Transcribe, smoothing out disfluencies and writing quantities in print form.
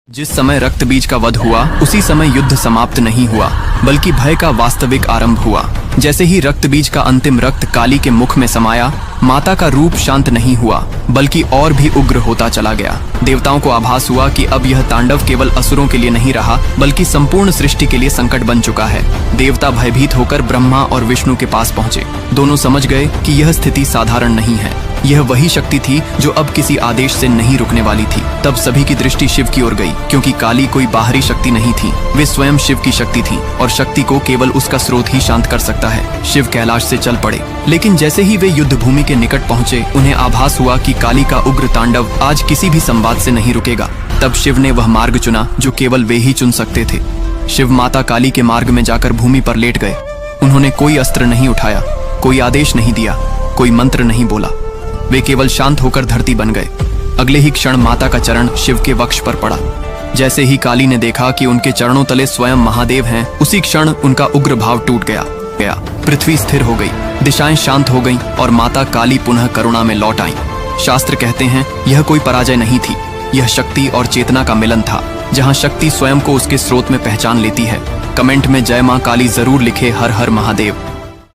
जिस समय रक्त बीज का वध हुआ उसी समय युद्ध समाप्त नहीं हुआ, बल्कि भय का वास्तविक आरंभ हुआ। जैसे ही रक्त बीज का अंतिम रक्त काली के मुख में समाया, माता का रूप शांत नहीं हुआ बल्कि और भी उग्र होता चला गया। देवताओं को आभास हुआ कि अब यह तांडव केवल असुरों के लिए नहीं रहा बल्कि संपूर्ण सृष्टि के लिए संकट बन चुका है। देवता भयभीत होकर ब्रह्मा और विष्णु के पास पहुंचे। दोनों समझ गए कि यह स्थिति साधारण नहीं है, यह वही शक्ति थी जो अब किसी आदेश से नहीं रुकने वाली थी। तब सभी की दृष्टि शिव की ओर गई, क्योंकि काली कोई बाहरी शक्ति नहीं थी, वे स्वयं शिव की शक्ति थी और शक्ति को केवल उसका स्रोत ही शांत कर सकता है। शिव कैलाश से चल पड़े, लेकिन जैसे ही वे युद्ध भूमि के निकट पहुंचे, उन्हें आभास हुआ कि काली का उग्र तांडव आज किसी भी संवाद से नहीं रुकेगा। तब शिव ने वह मार्ग चुना जो केवल वे ही चुन सकते थे। शिव माता काली के मार्ग में जाकर भूमि पर लेट गए। उन्होंने कोई अस्त्र नहीं उठाया, कोई आदेश नहीं दिया, कोई मंत्र नहीं बोला, वे केवल शांत होकर धरती बन गए। अगले ही क्षण माता का चरण शिव के वक्ष पर पड़ा। जैसे ही काली ने देखा कि उनके चरणों तले स्वयं महादेव हैं, उसी क्षण उनका उग्र भाव टूट गया। पृथ्वी स्थिर हो गई, दिशाएं शांत हो गईं और माता काली पुनः करुणा में लौट आईं। शास्त्र कहते हैं यह कोई पराजय नहीं थी, यह शक्ति और चेतना का मिलन था, जहां शक्ति स्वयं को उसके स्रोत में पहचान लेती है। कमेंट में जय मां काली जरूर लिखे। हर हर महादेव।